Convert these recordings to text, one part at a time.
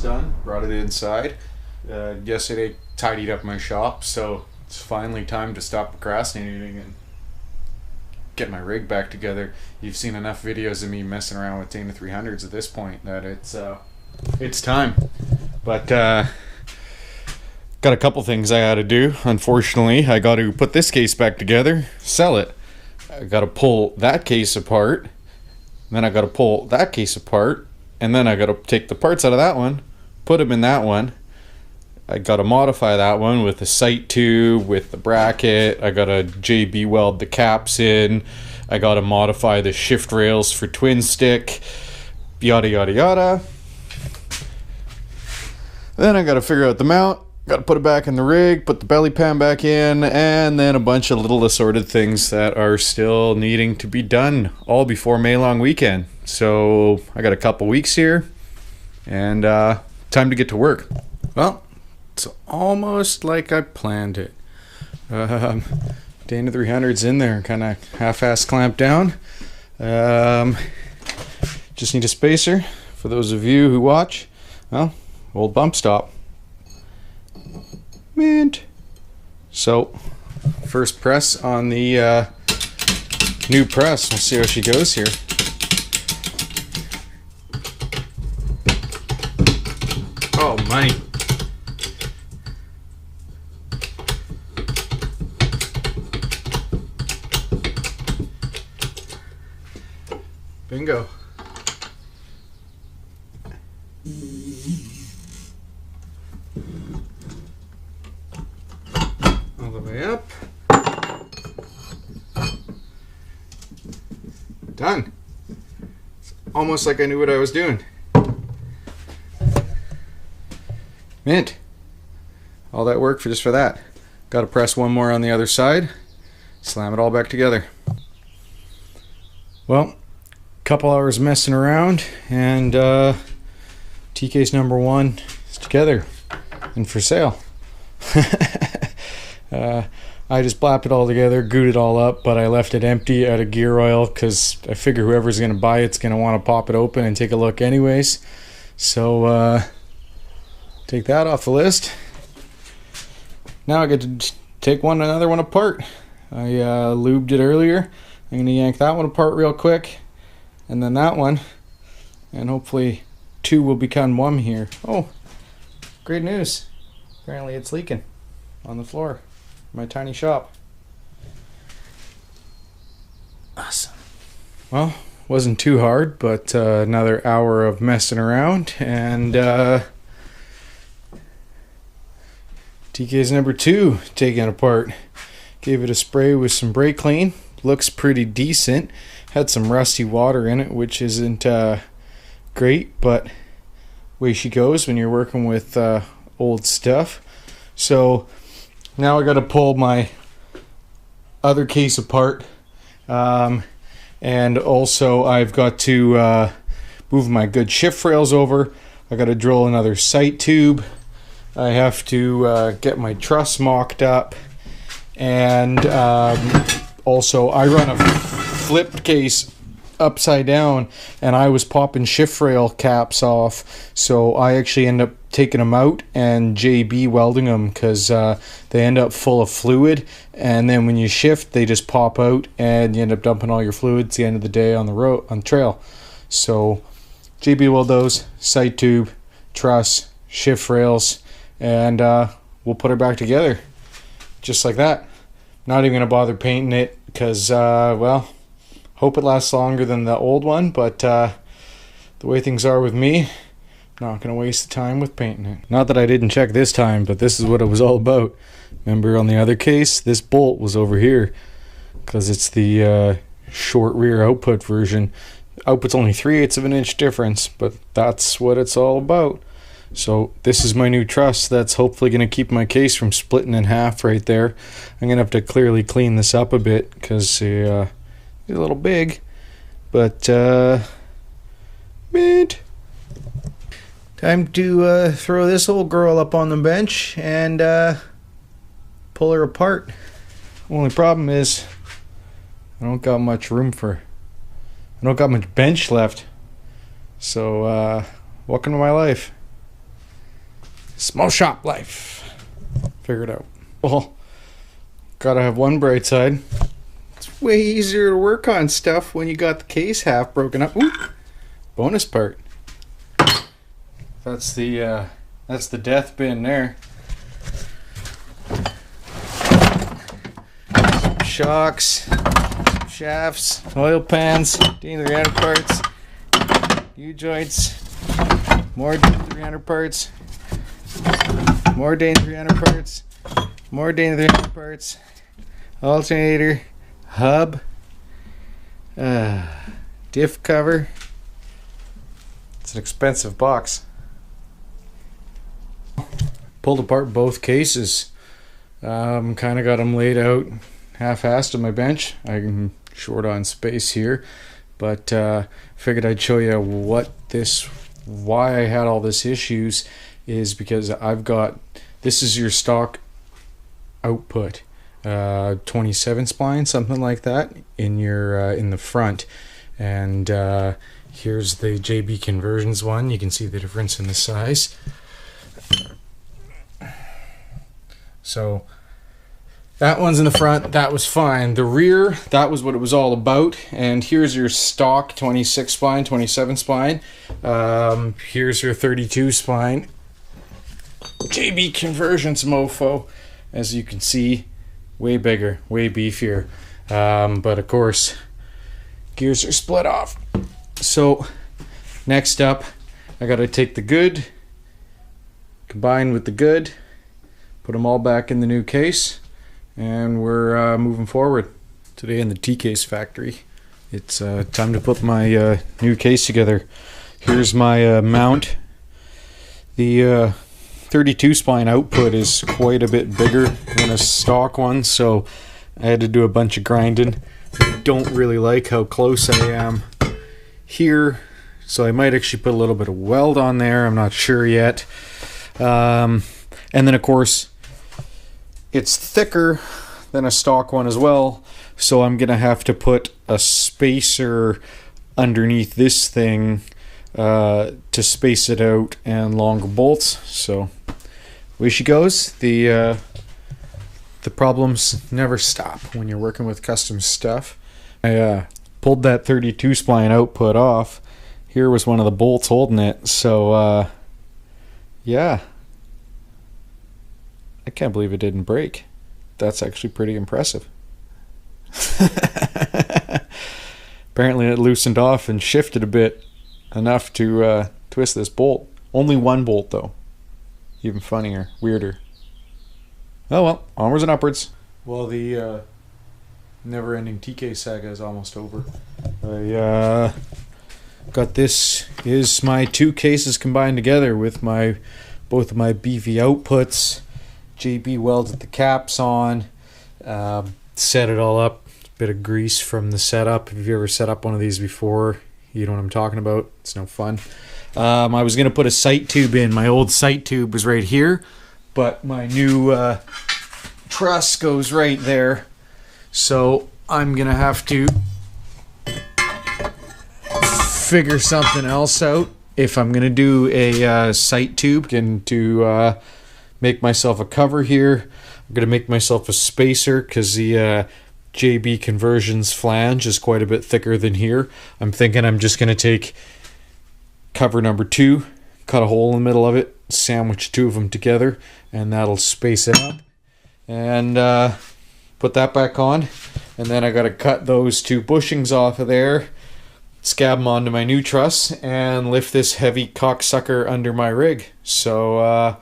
press done, brought it inside. Yesterday tidied up my shop, so it's finally time to stop procrastinating and get my rig back together. You've seen enough videos of me messing around with Dana 300s at this point that it's time. But got a couple things I gotta do. Unfortunately, I got to put this case back together, sell it. I gotta pull that case apart, then I gotta pull that case apart, and then I gotta take the parts out of that one, put them in that one. I gotta modify that one with the sight tube, with the bracket. I gotta JB weld the caps in. I gotta modify the shift rails for twin stick, yada yada yada. Then I gotta figure out the mount, gotta put it back in the rig, put the belly pan back in, and then a bunch of little assorted things that are still needing to be done, all before May long weekend. So I got a couple weeks here, and time to get to work. Well, it's almost like I planned it. Dana 300's in there, kind of half-ass clamped down. Just need a spacer. For those of you who watch, well, old bump stop. Mint. So, first press on the new press. We'll see how she goes here. Oh, money. Bingo. All the way up. Done. It's almost like I knew what I was doing. Mint. All that work just for that. Got to press one more on the other side. Slam it all back together. Well, couple hours messing around, and T-case number 1 is together and for sale. I just blapped it all together, gooed it all up, but I left it empty out of gear oil because I figure whoever's going to buy it's going to want to pop it open and take a look anyways. So take that off the list. Now I get to take another one apart. I lubed it earlier. I'm going to yank that one apart real quick, and then that one, and hopefully 2 will become 1 here. Oh, great news. Apparently it's leaking on the floor of my tiny shop. Awesome. Well, wasn't too hard, but another hour of messing around, and TK's number 2 taken apart. Gave it a spray with some brake clean. Looks pretty decent. Had some rusty water in it, which isn't great, but way she goes when you're working with old stuff. So now I got to pull my other case apart, and also I've got to move my good shift rails over. I got to drill another sight tube. I have to get my truss mocked up, and also I run a flipped case upside down, and I was popping shift rail caps off, so I actually end up taking them out and JB welding them because they end up full of fluid, and then when you shift they just pop out and you end up dumping all your fluids at the end of the day on the trail. So JB weld those, sight tube, truss, shift rails, and we'll put her back together just like that. Not even gonna bother painting it because well, hope it lasts longer than the old one, but the way things are with me, I'm not going to waste the time with painting it. Not that I didn't check this time, but this is what it was all about. Remember on the other case, this bolt was over here because it's the short rear output version. Output's only 3/8 of an inch difference, but that's what it's all about. So this is my new truss that's hopefully going to keep my case from splitting in half right there. I'm going to have to clearly clean this up a bit because a little big, but mint. Time to throw this old girl up on the bench and pull her apart. Only problem is I don't got much bench left, so welcome to my life. Small shop life. Figured out. Well, gotta have one bright side. It's way easier to work on stuff when you got the case half broken up. Ooh, bonus part. That's the death bin there. Shocks, shafts, oil pans, D300 parts, U-joints, more D300 parts, more D300 parts, more D300 parts, alternator, hub, diff cover. It's an expensive box. Pulled apart both cases. Kind of got them laid out half-assed on my bench. I'm short on space here, but figured I'd show you why I had all this issues is because I've got, this is your stock output, 27 spline, something like that, in your in the front, and here's the JB Conversions one. You can see the difference in the size. So that one's in the front, that was fine. The rear, that was what it was all about. And here's your stock 26 spline, 27 spline. Here's your 32 spline. JB Conversions mofo. As you can see, way bigger, way beefier. But of course, gears are split off. So next up, I gotta take the good, combine with the good, put them all back in the new case, and we're moving forward. Today in the T-case factory, it's time to put my new case together. Here's my mount. The 32 spline output is quite a bit bigger than a stock one, so I had to do a bunch of grinding. I don't really like how close I am here, so I might actually put a little bit of weld on there. I'm not sure yet. And then of course it's thicker than a stock one as well, so I'm gonna have to put a spacer underneath this thing to space it out, and longer bolts. So way she goes. The problems never stop when you're working with custom stuff. I pulled that 32 spline output off. Here was one of the bolts holding it, so yeah, I can't believe it didn't break. That's actually pretty impressive. Apparently it loosened off and shifted a bit, enough to twist this bolt. Only one bolt though. Even funnier, weirder. Oh well, onwards and upwards. Well, the never-ending TK saga is almost over. I got this is my two cases combined together with both of my beefy outputs. JB welded the caps on, set it all up. Bit of grease from the setup. If you've ever set up one of these before, you know what I'm talking about. It's no fun. I was gonna put a sight tube in. My old sight tube was right here, but my new truss goes right there. So I'm gonna have to figure something else out if I'm gonna do a sight tube, and to make myself a cover here. I'm gonna make myself a spacer because the JB Conversions flange is quite a bit thicker than here. I'm thinking I'm just gonna take cover number 2, cut a hole in the middle of it, sandwich two of them together, and that'll space it up. And put that back on. And then I gotta cut those two bushings off of there, scab them onto my new truss, and lift this heavy cocksucker under my rig. So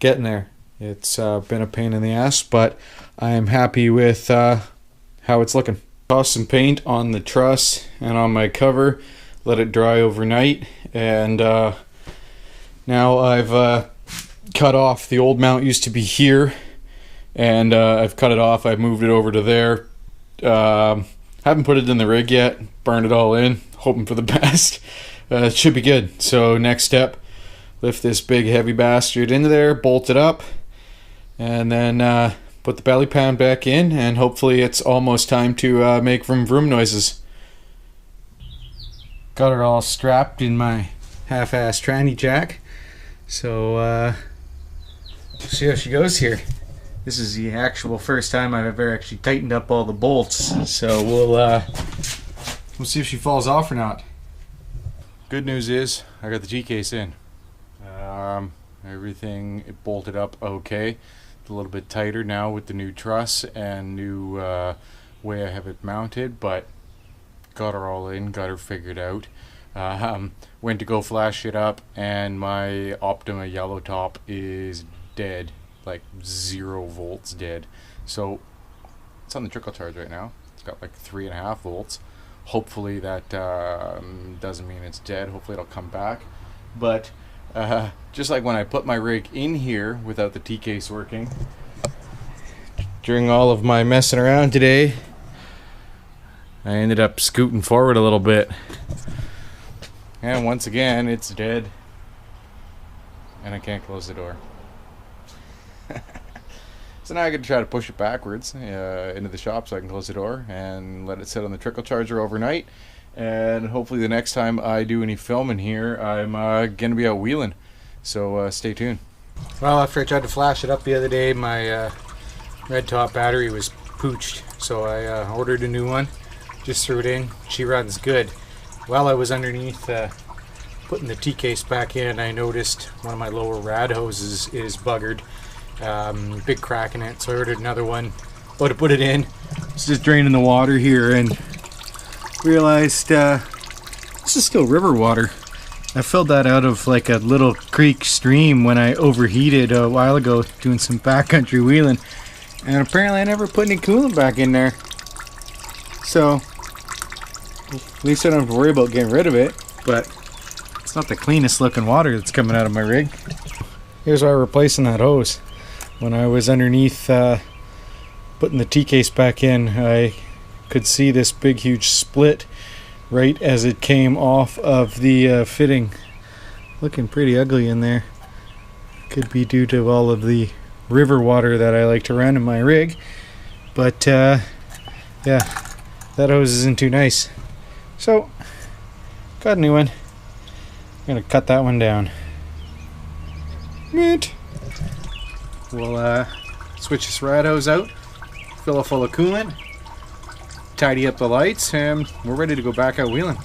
getting there. It's been a pain in the ass, but I am happy with how it's looking. Tossed some paint on the truss and on my cover, let it dry overnight, and now I've cut off. The old mount used to be here, and I've cut it off. I've moved it over to there. Haven't put it in the rig yet. Burned it all in, hoping for the best. It should be good. So next step, lift this big heavy bastard into there, bolt it up, and then put the belly pan back in, and hopefully it's almost time to make vroom vroom noises. Got her all strapped in my half-ass tranny jack. So See how she goes here. This is the actual first time I've ever actually tightened up all the bolts, so we'll see if she falls off or not. Good news is I got the G-case in. Everything bolted up okay. It's a little bit tighter now with the new truss and new way I have it mounted, but got her all in, got her figured out. Went to go flash it up and my Optima yellow top is dead, like 0 volts dead. So it's on the trickle charge right now. It's got like 3.5 volts. Hopefully that doesn't mean it's dead. Hopefully it'll come back. But just like when I put my rig in here without the T-case working, during all of my messing around today, I ended up scooting forward a little bit. And once again, it's dead. And I can't close the door. So now I got to try to push it backwards into the shop so I can close the door and let it sit on the trickle charger overnight. And hopefully the next time I do any filming here, I'm going to be out wheeling. So stay tuned. Well, after I tried to flash it up the other day, my red top battery was pooched. So I ordered a new one. Just threw it in. She runs good. While I was underneath putting the T-case back in, I noticed one of my lower rad hoses is buggered. Big crack in it, so I ordered another one. About to put it in. It's just draining the water here and realized this is still river water. I filled that out of like a little creek stream when I overheated a while ago doing some backcountry wheeling, and apparently I never put any coolant back in there. So at least I don't have to worry about getting rid of it, but it's not the cleanest looking water that's coming out of my rig. Here's why I'm replacing that hose. When I was underneath putting the T-case back in, I could see this big huge split right as it came off of the fitting. Looking pretty ugly in there. Could be due to all of the river water that I like to run in my rig. But yeah, that hose isn't too nice. So, got a new one. I'm gonna cut that one down. We'll switch this rad hose out, fill it full of coolant, tidy up the lights, and we're ready to go back out wheeling.